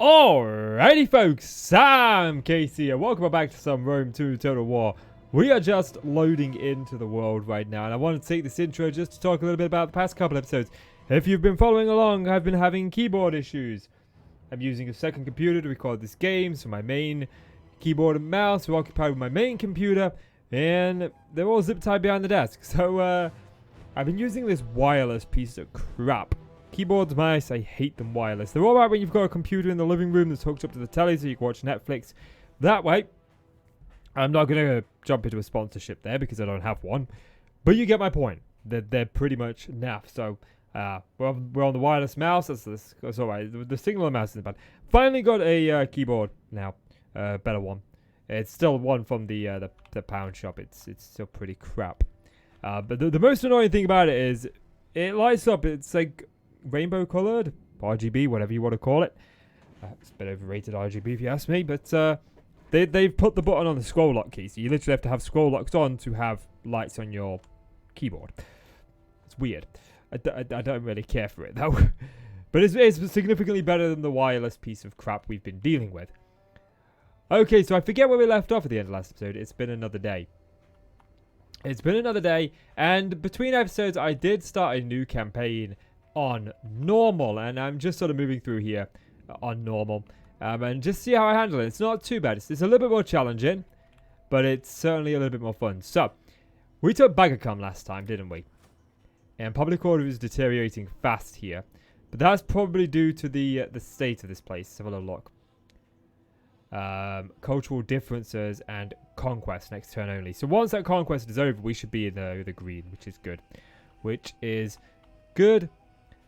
Alrighty folks, Sam Casey and welcome back to some Rome 2 Total War. We are just loading into the world right now, and I want to take this intro just to talk a little bit about the past couple episodes. If you've been following along, I've been having keyboard issues. I'm using a second computer to record this game, so my main keyboard and mouse are occupied with my main computer, and they're all zip tied behind the desk. So I've been using this wireless piece of crap. Keyboards, mice, I hate them wireless. They're alright when you've got a computer in the living room that's hooked up to the telly so you can watch Netflix. That way, I'm not going to jump into a sponsorship there because I don't have one. But you get my point. They're pretty much naff. So, we're on the wireless mouse. That's alright. The signal on the mouse isn't bad. Finally got a keyboard now. Better one. It's still one from the pound shop. It's still pretty crap. But the most annoying thing about it is it lights up. It's like rainbow colored, RGB, whatever you want to call it. It's a bit overrated RGB if you ask me, but they've put the button on the scroll lock key, so you literally have to have scroll locks on to have lights on your keyboard. It's weird. I don't really care for it though. But it's significantly better than the wireless piece of crap we've been dealing with. Okay, so I forget where we left off at the end of last episode. It's been another day. And between episodes I did start a new campaign on normal, and I'm just sort of moving through here on normal and just see how I handle it. It's not too bad. It's a little bit more challenging, but it's certainly a little bit more fun. So we took Bagacom last time, didn't we? And public order is deteriorating fast here, but that's probably due to the state of this place. Let's have a little look. Cultural differences and conquest next turn only. So once that conquest is over, we should be in the green, which is good.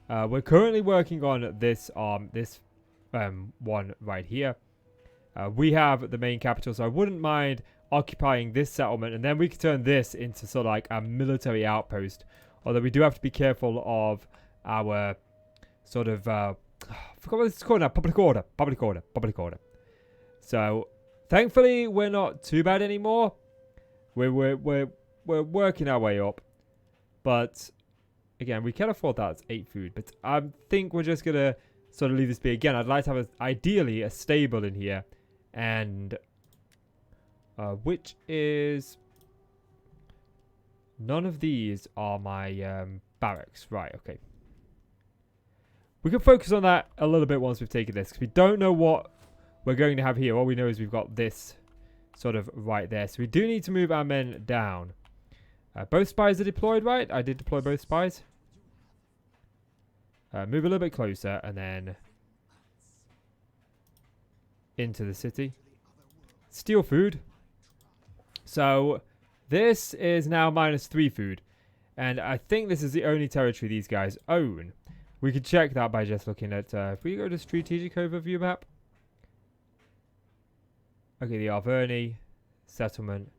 We're currently working on this one right here. We have the main capital, so I wouldn't mind occupying this settlement, and then we could turn this into sort of like a military outpost. Although we do have to be careful of our sort of I forgot what it's called now. Public order. So thankfully we're not too bad anymore. We're working our way up, but again, we can afford that. It's 8 food. But I think we're just going to sort of leave this be. Again, I'd like to have, ideally, a stable in here. And which is... None of these are my barracks. Right, okay. We can focus on that a little bit once we've taken this, because we don't know what we're going to have here. All we know is we've got this sort of right there. So we do need to move our men down. Both spies are deployed, right? I did deploy both spies. Move a little bit closer and then into the city. Steal food. So this is now -3 food. And I think this is the only territory these guys own. We could check that by just looking at... if we go to strategic overview map. Okay, the Arverni settlement.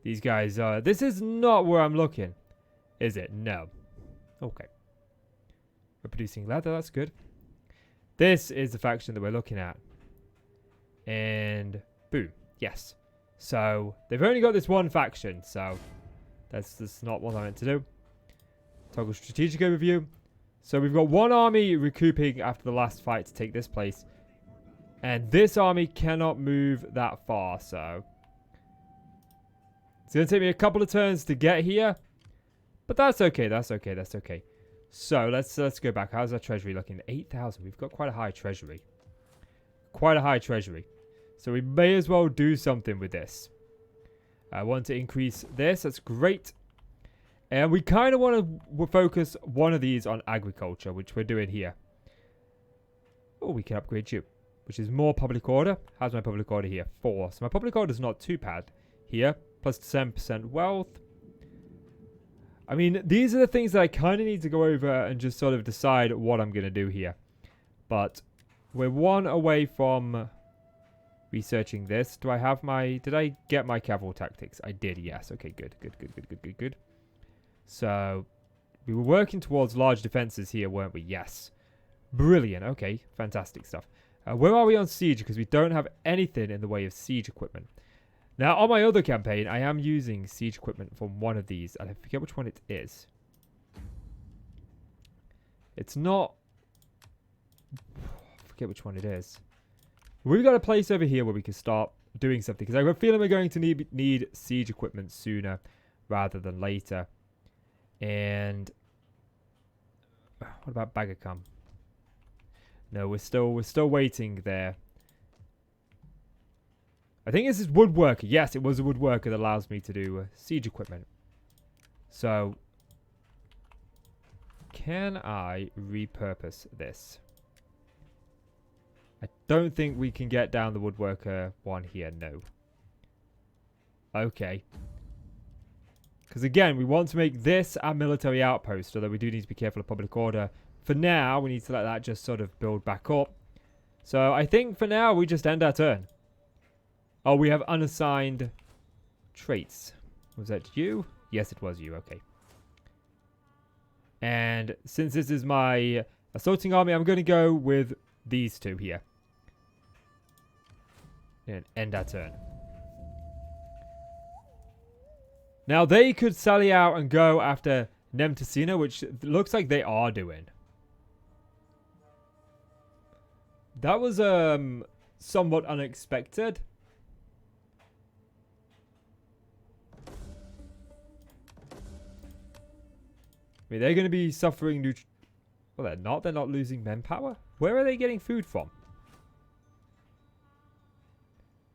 These guys are... This is not where I'm looking. Is it? No. Okay. We're producing leather. That's good. This is the faction that we're looking at. And... boom. Yes. So, they've only got this one faction. So, that's not what I meant to do. Toggle strategic overview. So, we've got one army recouping after the last fight to take this place. And this army cannot move that far. So... it's going to take me a couple of turns to get here. But that's okay. That's okay. So, let's go back. How's our treasury looking? 8,000. We've got quite a high treasury. So, we may as well do something with this. I want to increase this. That's great. And we kind of want to focus one of these on agriculture, which we're doing here. Oh, we can upgrade you, which is more public order. How's my public order here? 4. So, my public order is not too bad here. Plus 10% wealth. I mean, these are the things that I kind of need to go over and just sort of decide what I'm going to do here. But we're one away from researching this. Do I have my... did I get my cavalry tactics? I did, yes. Okay, good. So, we were working towards large defenses here, weren't we? Yes. Brilliant. Okay, fantastic stuff. Where are we on siege? Because we don't have anything in the way of siege equipment. Now, on my other campaign, I am using siege equipment from one of these, and I forget which one it is. It's not... forget which one it is. We've got a place over here where we can start doing something. Because I have a feeling we're going to need siege equipment sooner rather than later. And what about Bagacum? No, we're still waiting there. I think this is woodworker. Yes, it was a woodworker that allows me to do siege equipment. So, can I repurpose this? I don't think we can get down the woodworker one here. No. Okay. Because again, we want to make this our military outpost, although we do need to be careful of public order. For now, we need to let that just sort of build back up. So I think for now, we just end our turn. Oh, we have unassigned traits. Was that you? Yes, it was you. Okay. And since this is my assaulting army, I'm going to go with these two here. And end our turn. Now, they could sally out and go after Nemtesina, which looks like they are doing. That was somewhat unexpected. I mean, they're going to be suffering well, they're not. They're not losing manpower. Where are they getting food from?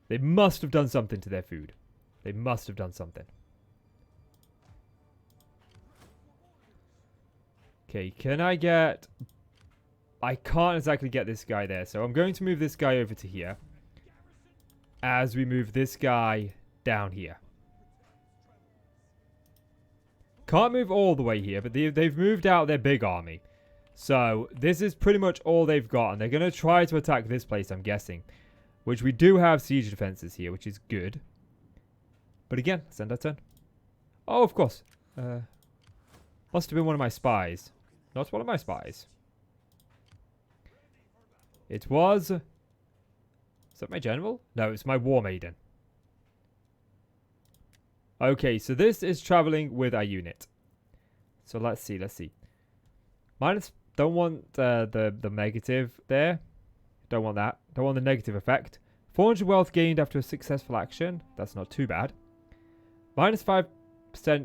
They must have done something to their food. They must have done something. Okay, can I get... I can't exactly get this guy there, so I'm going to move this guy over to here. As we move this guy down here. Can't move all the way here, but they've moved out their big army. So, this is pretty much all they've got, and they're going to try to attack this place, I'm guessing. Which we do have siege defenses here, which is good. But again, send our turn. Oh, of course. Must have been one of my spies. Not one of my spies. It was... Is that my general? No, it's my war maiden. Okay, so this is traveling with our unit. So let's see, Minus, don't want the negative there. Don't want that. Don't want the negative effect. 400 wealth gained after a successful action. That's not too bad. Minus 5%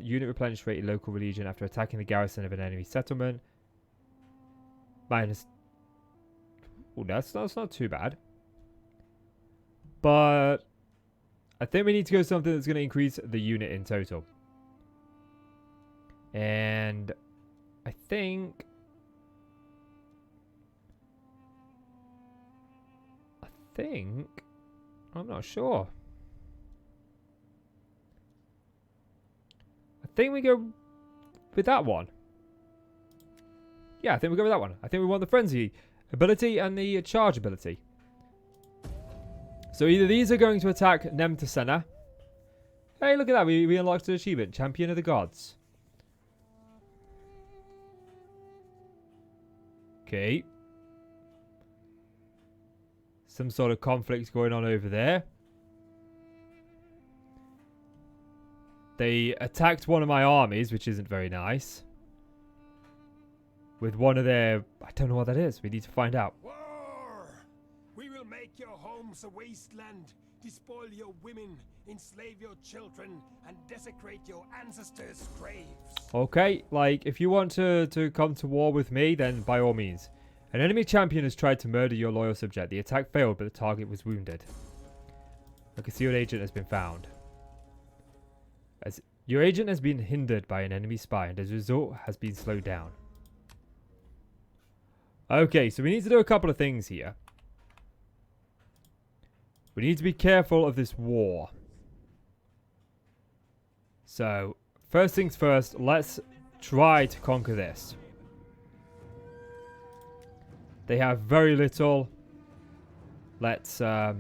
unit replenish rate in local religion after attacking the garrison of an enemy settlement. Minus... Oh, that's not too bad. But... I think we need to go something that's going to increase the unit in total. And... I think... I'm not sure. I think we go with that one. Yeah, I think we go with that one. I think we want the frenzy ability and the charge ability. So either these are going to attack Nemtesena. Hey, look at that. We unlocked an achievement. Champion of the Gods. Okay. Some sort of conflict going on over there. They attacked one of my armies, which isn't very nice. With one of their... I don't know what that is. We need to find out. War! We will make your homes a wasteland, despoil your women, enslave your children, and desecrate your ancestors' graves. Okay, like, if you want to come to war with me, then by all means. An enemy champion has tried to murder your loyal subject. The attack failed, but the target was wounded. A concealed agent has been found. As your agent has been hindered by an enemy spy, and as a result has been slowed down. Okay, so we need to do a couple of things here. We need to be careful of this war. So, first things first, let's try to conquer this. They have very little. Let's, do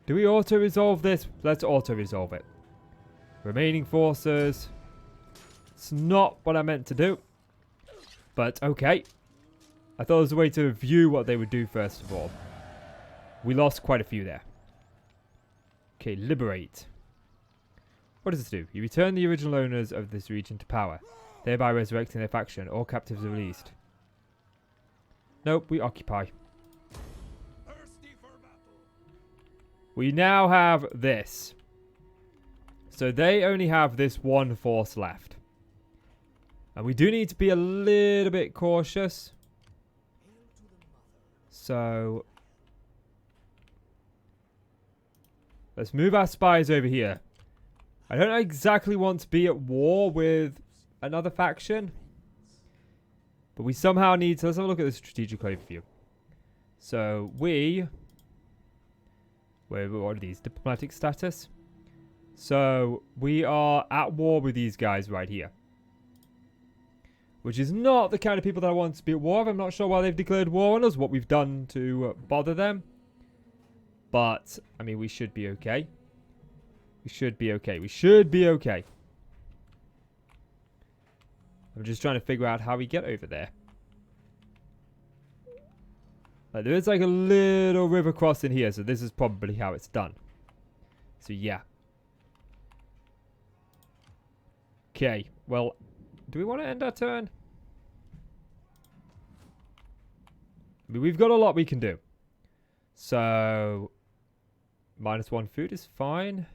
we auto-resolve this? Let's auto-resolve it. Remaining forces. It's not what I meant to do. But, okay. I thought there was a way to view what they would do first of all. We lost quite a few there. Okay, liberate. What does this do? You return the original owners of this region to power, thereby resurrecting their faction. All captives are released. Nope, we occupy. Thirsty for battle. We now have this. So they only have this one force left. And we do need to be a little bit cautious. So let's move our spies over here. I don't exactly want to be at war with another faction. But we somehow need to... Let's have a look at the strategic overview. So we... what are these? Diplomatic status? So we are at war with these guys right here. Which is not the kind of people that I want to be at war with. I'm not sure why they've declared war on us. What we've done to bother them. But, I mean, we should be okay. We should be okay. We should be okay. I'm just trying to figure out how we get over there. Like, there is like a little river crossing here. So this is probably how it's done. So, yeah. Okay. Well... do we want to end our turn? I mean, we've got a lot we can do. So, -1 food is fine.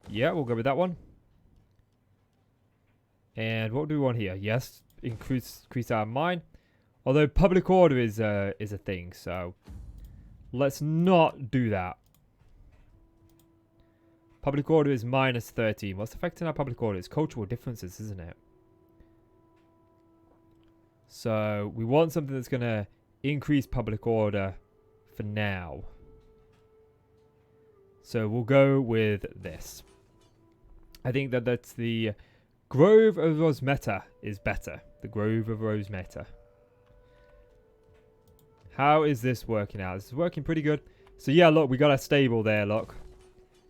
Yeah, we'll go with that one. And what do we want here? Yes, increase our mine. Although public order is a thing, so let's not do that. Public order is -13. What's affecting our public order? It's cultural differences, isn't it? So we want something that's going to increase public order for now. So we'll go with this. I think that's the Grove of Rosmeta is better. The Grove of Rosmeta. How is this working out? This is working pretty good. So yeah, look, we got our stable there, look.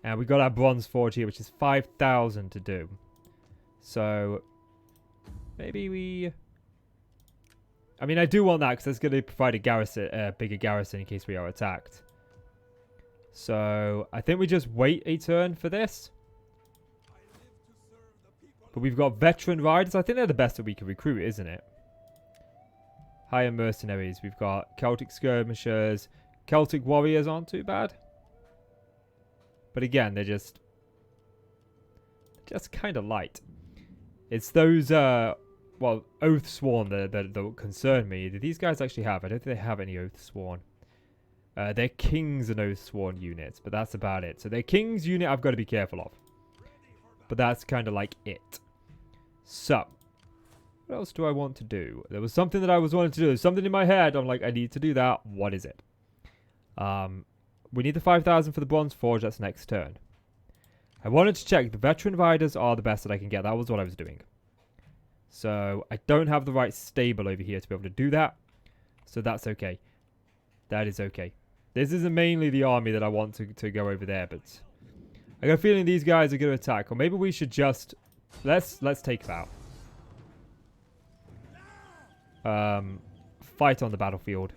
And we got our bronze forge here, which is 5,000 to do. So maybe we... I mean, I do want that because that's going to provide a garrison, bigger garrison in case we are attacked. So I think we just wait a turn for this. But we've got veteran riders. I think they're the best that we can recruit, isn't it? Higher mercenaries. We've got Celtic skirmishers. Celtic warriors aren't too bad. But again, they're just kind of light. It's those, well, Oath Sworn that concern me. Do these guys actually have? I don't think they have any Oath Sworn. They're Kings and Oath Sworn units, but that's about it. So their Kings unit I've got to be careful of. But that's kind of like it. So, what else do I want to do? There was something that I was wanting to do. There's something in my head. I'm like, I need to do that. What is it? We need the 5,000 for the Bronze Forge. That's next turn. I wanted to check. The Veteran Riders are the best that I can get. That was what I was doing. So, I don't have the right stable over here to be able to do that. So, that's okay. That is okay. This isn't mainly the army that I want to go over there, but I got a feeling these guys are going to attack. Or maybe we should just... Let's take them out. Fight on the battlefield.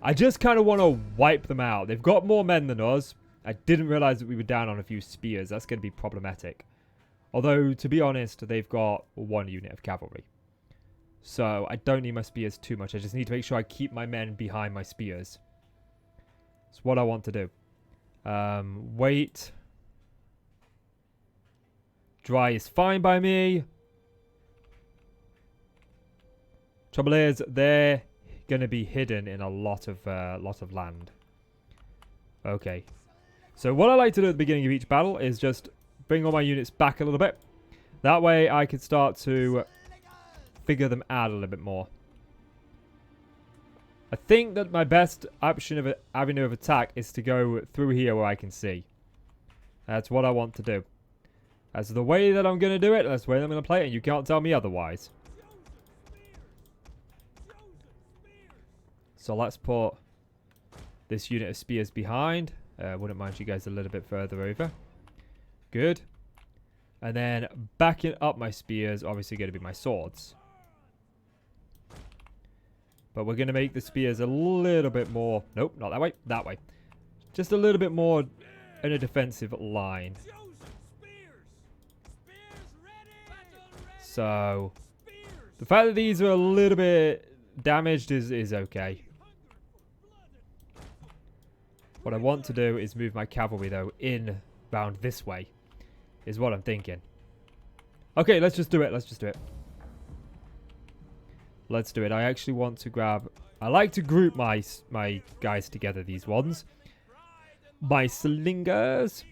I just kind of want to wipe them out. They've got more men than us. I didn't realize that we were down on a few spears. That's going to be problematic. Although, to be honest, they've got one unit of cavalry. So, I don't need my spears too much. I just need to make sure I keep my men behind my spears. That's what I want to do. Wait. Dry is fine by me. Trouble is, they're going to be hidden in a lot of land. Okay. So what I like to do at the beginning of each battle is just bring all my units back a little bit. That way I can start to figure them out a little bit more. I think that my best option of avenue of attack is to go through here where I can see. That's what I want to do. That's the way that I'm going to do it. That's the way that I'm going to play it. And you can't tell me otherwise. So let's put this unit of spears behind. Wouldn't mind you guys a little bit further over. Good. And then backing up my spears, obviously going to be my swords. But we're going to make the spears a little bit more... Nope, not that way. That way. Just a little bit more in a defensive line. So, the fact that these are a little bit damaged is okay. What I want to do is move my cavalry, though, in round this way. Is what I'm thinking. Okay, let's just do it. Let's just do it. Let's do it. I actually want to grab... I like to group my guys together, these ones. My slingers.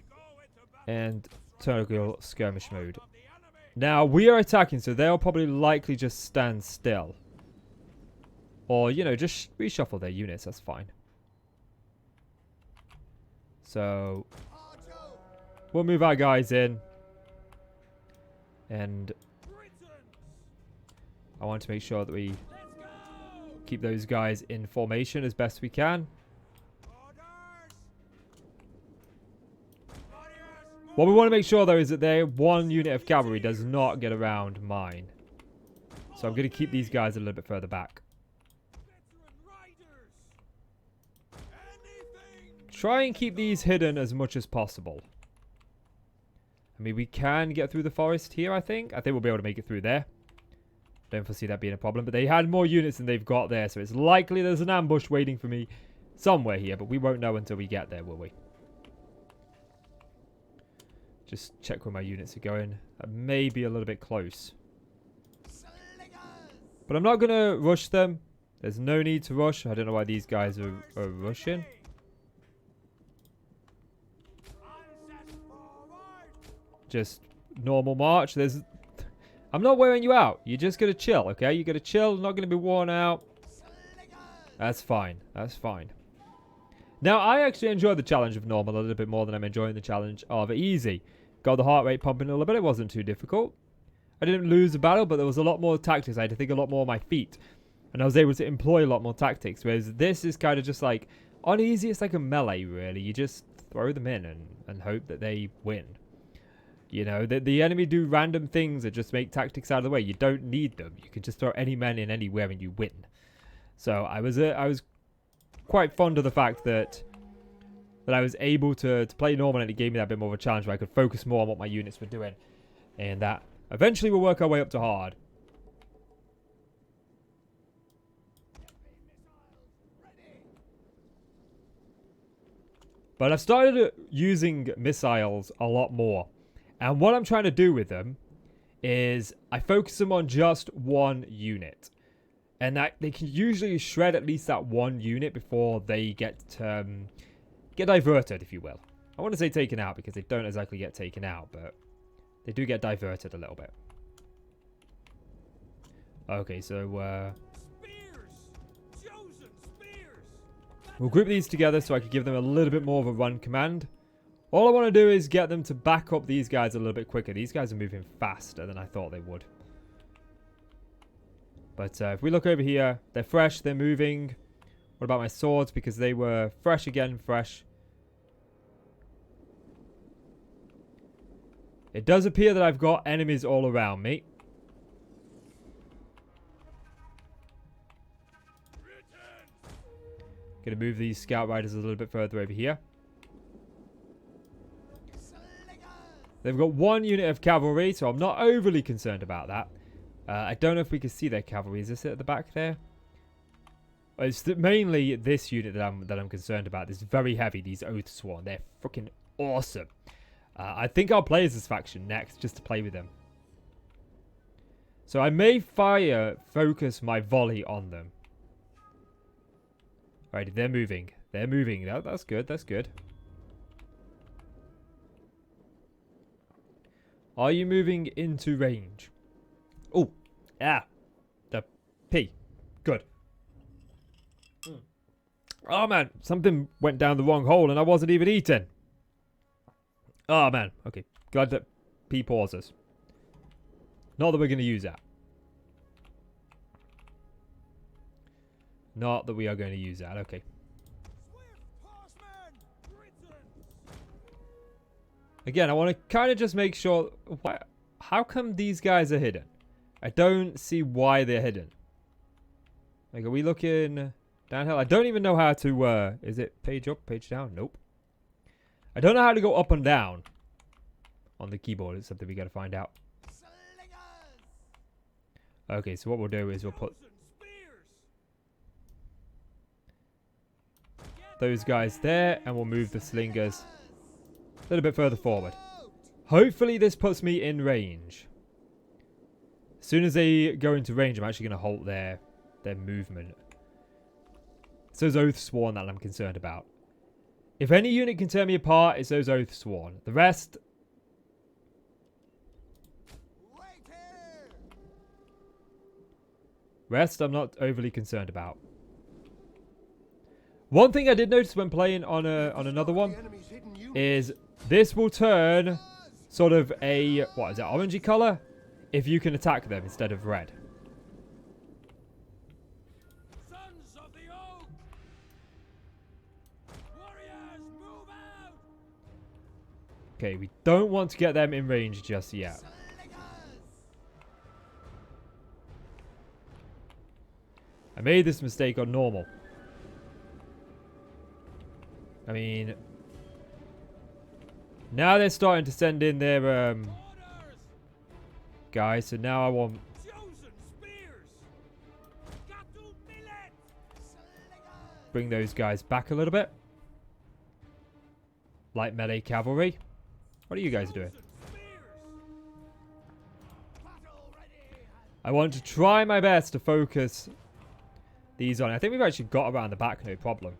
And toggle skirmish mode. Now, we are attacking, so they'll probably likely just stand still. Or, you know, just reshuffle their units. That's fine. So, we'll move our guys in. And I want to make sure that we keep those guys in formation as best we can. What we want to make sure, though, is that their one unit of cavalry does not get around mine. So I'm going to keep these guys a little bit further back. Try and keep these hidden as much as possible. I mean, we can get through the forest here, I think. I think we'll be able to make it through there. Don't foresee that being a problem. But they had more units than they've got there. So it's likely there's an ambush waiting for me somewhere here. But we won't know until we get there, will we? Just check where my units are going. That may be a little bit close. But I'm not going to rush them. There's no need to rush. I don't know why these guys are rushing. Just normal march. I'm not wearing you out. You're just going to chill, okay? You're going to chill. Not going to be worn out. That's fine. That's fine. Now, I actually enjoy the challenge of normal a little bit more than I'm enjoying the challenge of easy. Got the heart rate pumping a little bit. It wasn't too difficult. I didn't lose the battle, but there was a lot more tactics. I had to think a lot more on my feet. And I was able to employ a lot more tactics. Whereas this is kind of just like, on easy, it's like a melee, really. You just throw them in and hope that they win. You know, the enemy do random things that just make tactics out of the way. You don't need them. You can just throw any men in anywhere and you win. So I was quite fond of the fact that I was able to play normal, and it gave me that bit more of a challenge where I could focus more on what my units were doing. And that eventually will work our way up to hard. But I've started using missiles a lot more. And what I'm trying to do with them is I focus them on just one unit. And that they can usually shred at least that one unit before they get diverted, if you will. I want to say taken out because they don't exactly get taken out, but they do get diverted a little bit. Okay, so we'll group these together so I can give them a little bit more of a run command. All I want to do is get them to back up these guys a little bit quicker. These guys are moving faster than I thought they would. But if we look over here, they're fresh, they're moving. What about my swords? Because they were fresh again, fresh. It does appear that I've got enemies all around me. Gonna move these scout riders a little bit further over here. They've got one unit of cavalry, so I'm not overly concerned about that. I don't know if we can see their cavalry. Is this it at the back there? It's mainly this unit that I'm concerned about. This is very heavy, these Oathsworn. They're freaking awesome. I think I'll play as this faction next, just to play with them. So I may focus my volley on them. Alright, they're moving. They're moving. That's good, that's good. Are you moving into range? Oh, yeah. The P. Good. Oh, man. Something went down the wrong hole and I wasn't even eating. Oh, man. Okay. Glad that P pauses. Not that we're going to use that. Not that we are going to use that. Okay. Again, I want to kind of just make sure... How come these guys are hidden? I don't see why they're hidden. Like, are we looking downhill? I don't even know how to... is it page up, page down? Nope. I don't know how to go up and down on the keyboard. It's something we got to find out. Okay, so what we'll do is we'll put those guys there, and we'll move the slingers a little bit further forward. Hopefully this puts me in range. As soon as they go into range, I'm actually going to halt their movement. It's those Oath Sworn that I'm concerned about. If any unit can tear me apart, it's those Oath Sworn. The rest... I'm not overly concerned about. One thing I did notice when playing on another one is this will turn sort of a, what is it, orangey color if you can attack them instead of red. Sons of the Oak! Warriors, move out! Okay, we don't want to get them in range just yet. I made this mistake on normal. I mean, now they're starting to send in their guys, so now I want bring those guys back a little bit. Light melee cavalry. What are you guys doing? I want to try my best to focus these on. I think we've actually got around the back, no problem.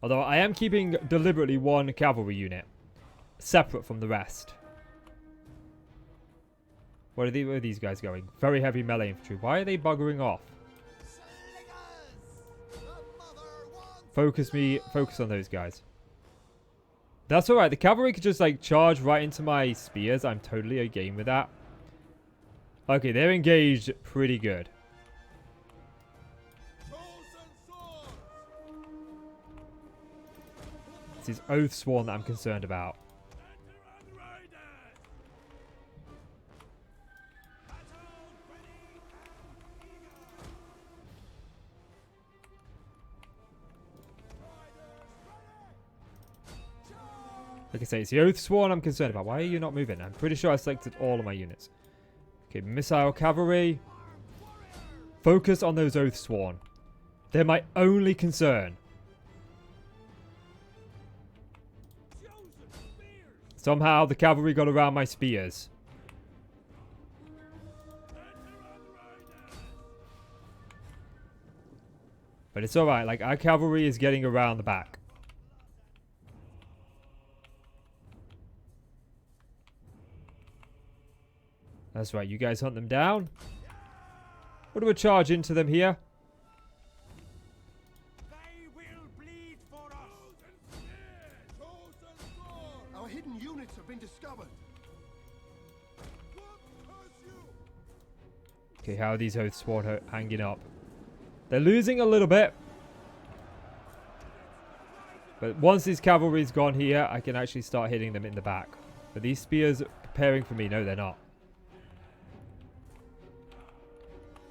Although I am keeping deliberately one cavalry unit separate from the rest. Where are these guys going? Very heavy melee infantry. Why are they buggering off? Focus on those guys. That's alright. The cavalry could just like charge right into my spears. I'm totally a game with that. Okay, they're engaged pretty good. It's his Oath Sworn that I'm concerned about. Like I say, it's the Oath Sworn I'm concerned about. Why are you not moving? I'm pretty sure I selected all of my units. Okay, Missile Cavalry. Focus on those Oath Sworn. They're my only concern. Somehow the cavalry got around my spears. But it's alright, like our cavalry is getting around the back. That's right, you guys hunt them down. What do we charge into them here? They will bleed for us. Our hidden units have been discovered. Okay, how are these Oath Sworn hanging up? They're losing a little bit. But once this cavalry's gone here, I can actually start hitting them in the back. But these spears preparing for me? No, they're not.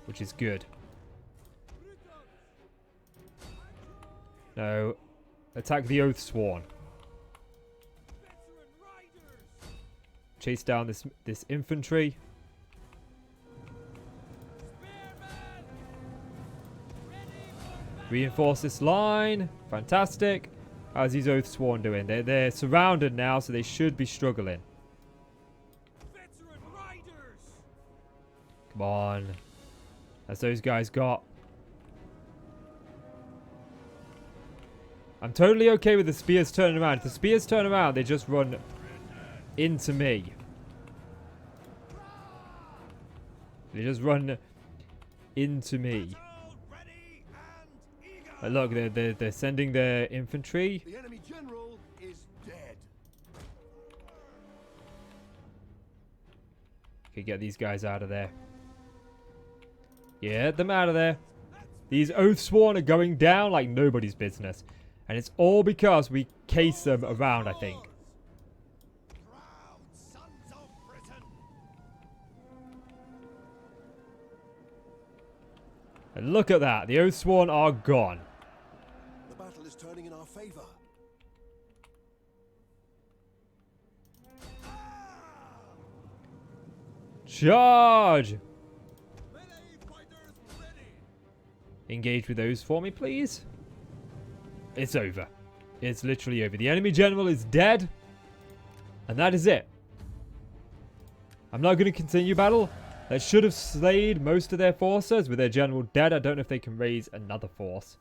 Which is good. No. Attack the Oath Sworn. Chase down this infantry. Reinforce this line. Fantastic. How's these Oath Sworn doing? They're surrounded now, so they should be struggling. Come on. That's those guys got. I'm totally okay with the spears turning around. If the spears turn around, they just run into me. They just run into me. Look, they're sending their infantry. The enemy general is dead. Okay, get these guys out of there. Get them out of there. These Oath Sworn are going down like nobody's business. And it's all because we case them around, I think. And look at that. The Oath Sworn are gone. The battle is turning in our favor. Charge! Engage with those for me, please. it's over. It's literally over. The enemy general is dead. And that is it. I'm not going to continue battle. They should have slayed most of their forces with their general dead. I don't know if they can raise another force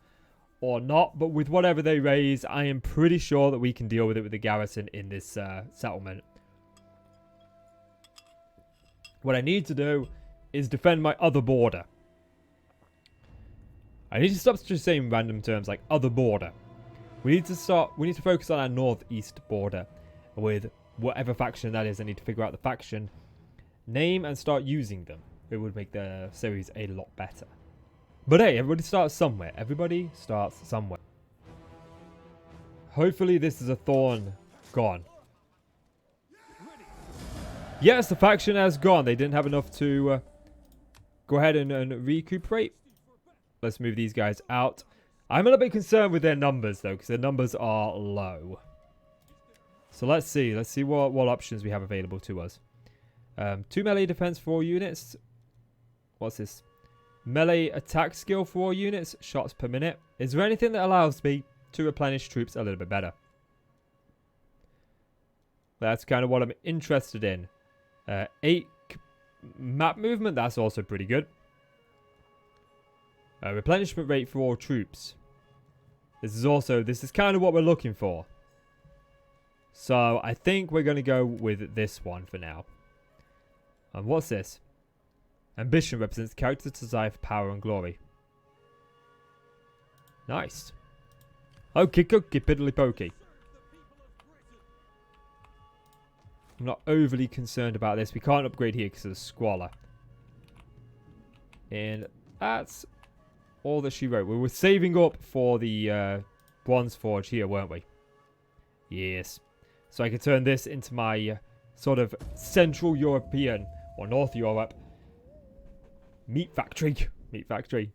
or not. But with whatever they raise, I am pretty sure that we can deal with it with the garrison in this settlement. What I need to do is defend my other border. I need to stop just saying random terms like other border. We need to focus on our northeast border with whatever faction that is. I need to figure out the faction name and start using them. It would make the series a lot better. But hey, everybody starts somewhere. Everybody starts somewhere. Hopefully this is a thorn gone. Yes, the faction has gone. They didn't have enough to go ahead and recuperate. Let's move these guys out. I'm a little bit concerned with their numbers, though, because their numbers are low. So let's see. Let's see what options we have available to us. 2 melee defense for all units. What's this? Melee attack skill for all units. Shots per minute. Is there anything that allows me to replenish troops a little bit better? That's kind of what I'm interested in. 8 map movement. That's also pretty good. Replenishment rate for all troops. This is kind of what we're looking for. So I think we're going to go with this one for now. And what's this? Ambition represents character's desire for power and glory. Nice. Okie dokie piddly pokey. I'm not overly concerned about this. We can't upgrade here because of the squalor. And that's all that she wrote. We were saving up for the bronze forge here, weren't we? Yes. So I could turn this into my sort of Central European or North Europe meat factory. Meat factory.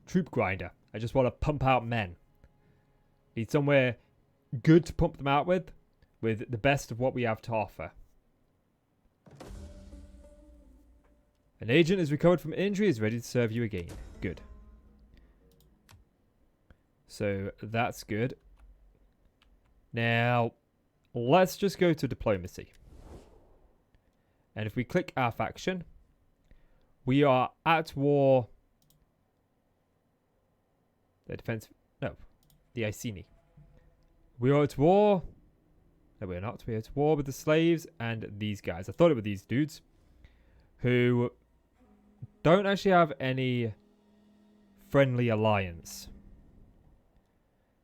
Troop grinder. I just want to pump out men. Need somewhere good to pump them out with the best of what we have to offer. An agent is recovered from injury, is ready to serve you again. Good. So that's good. Now, let's just go to diplomacy. And if we click our faction, we are at war. The defense. No, the Iceni. We are at war. No, we're not. We're at war with the slaves and these guys. I thought it were these dudes who don't actually have any friendly alliance.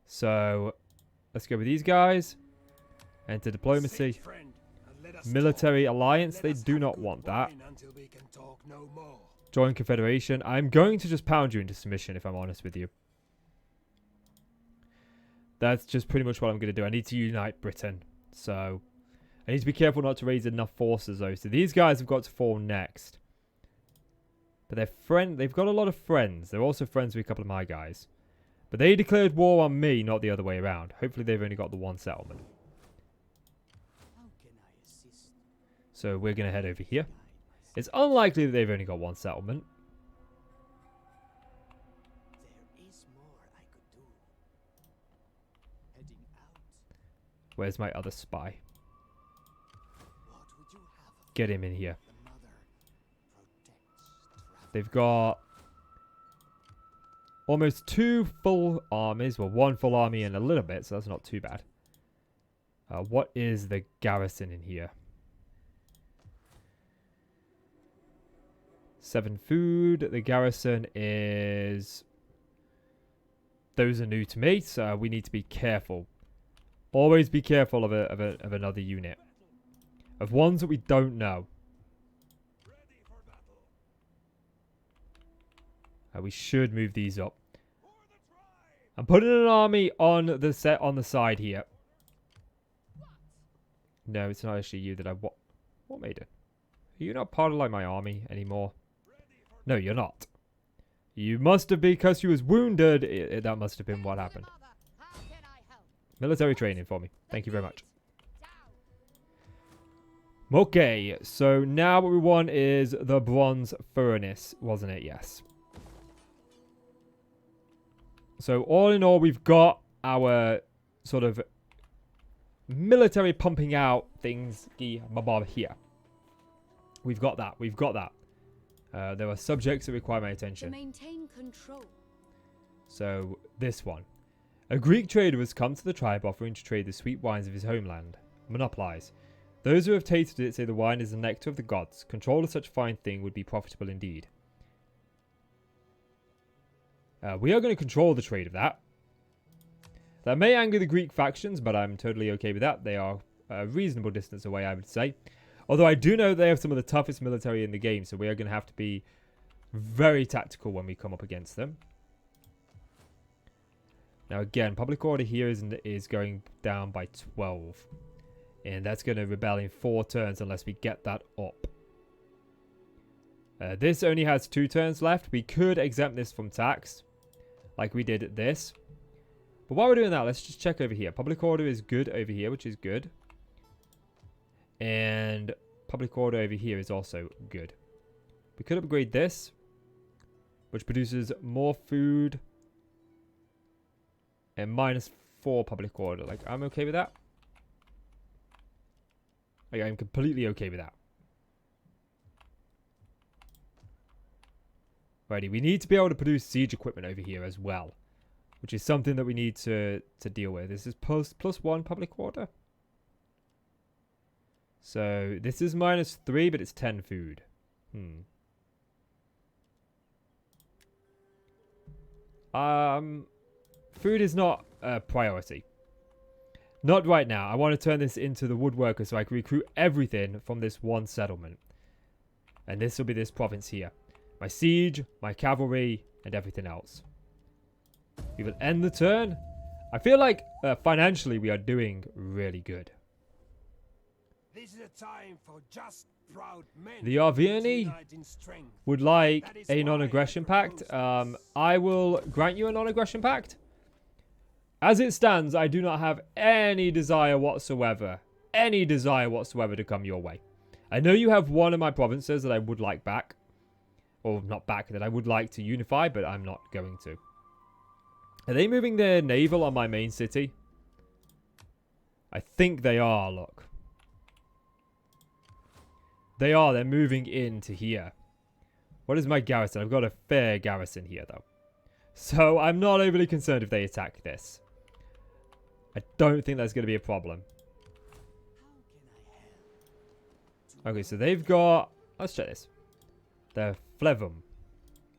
So let's go with these guys. Enter diplomacy. Military alliance. They do not want that. Join confederation. I'm going to just pound you into submission if I'm honest with you. That's just pretty much what I'm going to do. I need to unite Britain. So I need to be careful not to raise enough forces though. So these guys have got to fall next. But they've got a lot of friends. They're also friends with a couple of my guys. But they declared war on me, not the other way around. Hopefully they've only got the one settlement. So we're going to head over here. It's unlikely that they've only got one settlement. Where's my other spy? Get him in here. They've got almost 2 full armies. Well, 1 full army and a little bit, so that's not too bad. What is the garrison in here? 7 food. The garrison is... Those are new to me, so we need to be careful. Always be careful of another unit. Of ones that we don't know. We should move these up. I'm putting an army on the side here. No, it's not actually you that I... What made it? Are you not part of like my army anymore? No, you're not. You must have, because you was wounded. That must have been what happened. Military training for me. Thank you very much. Okay, so now what we want is the bronze furnace, wasn't it? Yes. So all in all, we've got our sort of military pumping out things here. We've got that. We've got that. There are subjects that require my attention. To maintain control. So this one. A Greek trader has come to the tribe offering to trade the sweet wines of his homeland. Monopolize. Those who have tasted it say the wine is the nectar of the gods. Control of such fine thing would be profitable indeed. We are going to control the trade of that. That may anger the Greek factions, but I'm totally okay with that. They are a reasonable distance away, I would say. Although I do know they have some of the toughest military in the game, so we are going to have to be very tactical when we come up against them. Now again, public order here is going down by 12. And that's going to rebel in 4 turns unless we get that up. This only has 2 turns left. We could exempt this from tax, like we did this. But while we're doing that, let's just check over here. Public order is good over here, which is good. And public order over here is also good. We could upgrade this, which produces more food and -4 public order. Like, I'm okay with that. Like, I'm completely okay with that. Righty, we need to be able to produce siege equipment over here as well, which is something that we need to deal with. This is +1 public order. So this is -3, but it's 10 food. Food is not a priority. Not right now. I want to turn this into the woodworker so I can recruit everything from this one settlement. And this will be this province here. My siege, my cavalry, and everything else. We will end the turn. I feel like financially we are doing really good. This is a time for just proud men. The Arviani would like a non-aggression pact. I will grant you a non-aggression pact. As it stands, I do not have any desire whatsoever to come your way. I know you have one of my provinces that I would like back. Or not back, that I would like to unify, but I'm not going to. Are they moving their naval on my main city? I think they are, look. They are, they're moving into here. What is my garrison? I've got a fair garrison here, though. So I'm not overly concerned if they attack this. I don't think that's going to be a problem. Okay, so they've got... Let's check this. They're Flevum.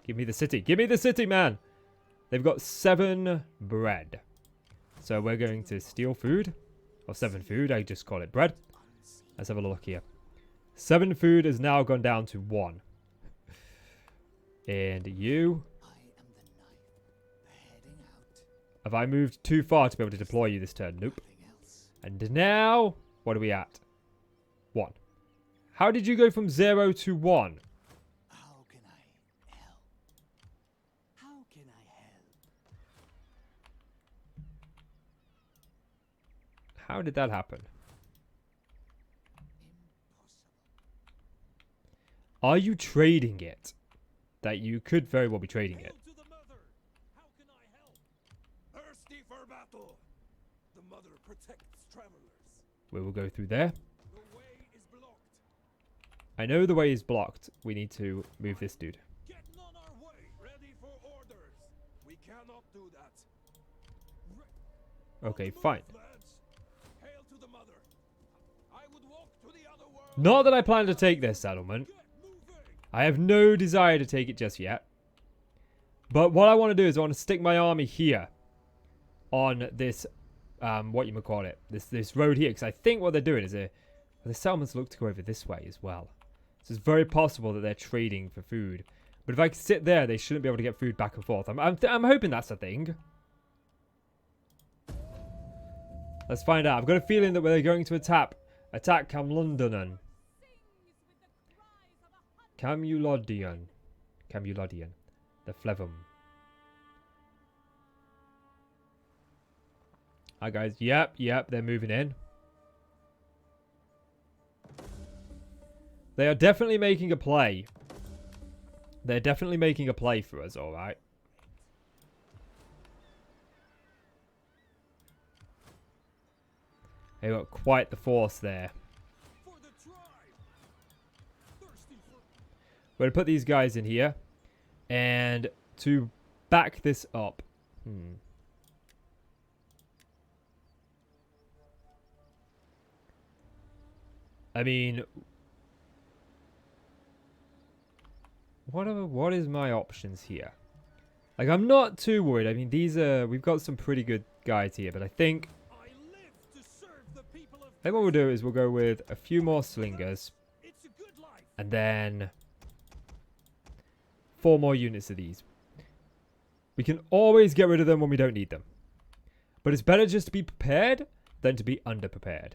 Give me the city. Give me the city, man! They've got 7 bread. So we're going to steal food. Or 7 food. I just call it bread. Let's have a look here. 7 food has now gone down to 1. And you... Have I moved too far to be able to deploy you this turn? Nope. And now... What are we at? 1. How did you go from 0 to 1? How can I help? How can I help? How did that happen? Are you trading it? That you could very well be trading it. To the mother. How can I help? Thirsty for battle. The mother protects travelers. We will go through there. The way is blocked. I know the way is blocked. We need to move this dude. Getting on our way. Ready for orders. We cannot do that. Okay, fine. Lads. Hail to the mother. I would walk to the other world. Not that I plan to take this settlement. Get moving. I have no desire to take it just yet. But what I want to do is I want to stick my army here. On this, this road here. Because I think what they're doing is the settlements look to go over this way as well. So it's very possible that they're trading for food. But if I sit there, they shouldn't be able to get food back and forth. I'm hoping that's a thing. Let's find out. I've got a feeling that they're going to attack Camulodian. Camulodian. The Flevum. Hi guys. Yep, they're moving in. They are definitely making a play. They're definitely making a play for us, alright. They got quite the force there. For the tribe. Thirsty for We're going to put these guys in here. And to back this up. I mean, what is my options here? Like, I'm not too worried. I mean, we've got some pretty good guys here, but I think I live to serve the people of what we'll do is we'll go with a few more slingers It's a good life. and then 4 more units of these. We can always get rid of them when we don't need them. But it's better just to be prepared than to be underprepared.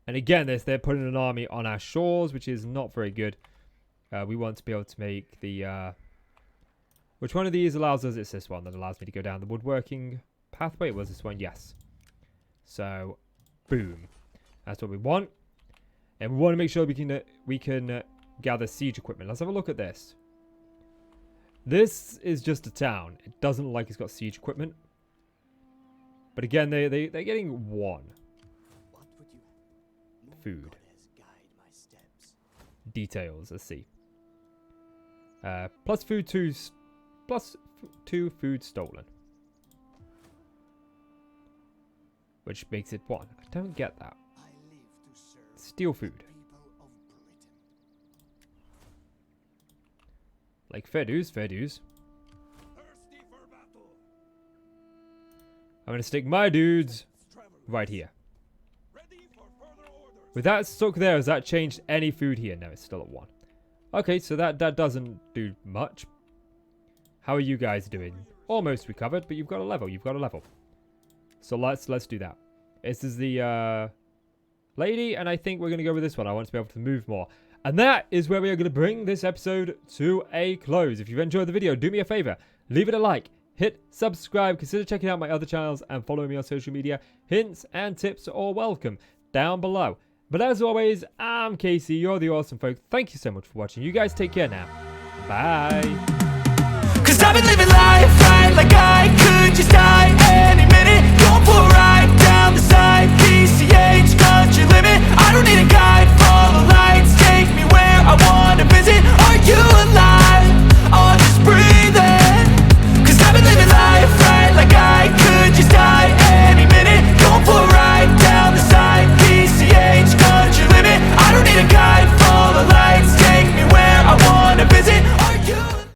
And again, they're putting an army on our shores, which is not very good. We want to be able to make the... which one of these allows us? It's this one that allows me to go down the woodworking pathway. It was this one, yes. So, boom. That's what we want. And we want to make sure we can gather siege equipment. Let's have a look at this. This is just a town. It doesn't look like it's got siege equipment. But again, they're getting 1. What would you Food. goddess guide my steps? Details, let's see. Plus 2 food stolen. Which makes it 1. I don't get that. I live to serve Steal food. the people of Britain. Like fair dues, fair dues. Thirsty for battle. I'm gonna stick my dudes Travel. right here. Ready for further orders. With that stuck there, has that changed any food here? No, it's still at 1. Okay, so that doesn't do much. How are you guys doing? Almost recovered, but you've got a level. You've got a level. So let's do that. This is the lady, and I think we're gonna go with this one. I want to be able to move more. And that is where we are going to bring this episode to a close. If you've enjoyed the video, do me a favor. Leave it a like. Hit subscribe. Consider checking out my other channels and following me on social media. Hints and tips are all welcome down below. But as always, I'm Casey. You're the awesome folk. Thank you so much for watching. You guys take care now. Bye. Cause I've been living life right like I could just die any minute. Going for a ride down the side, PCH country limit. I don't need a guide, follow lights, take me where I wanna visit.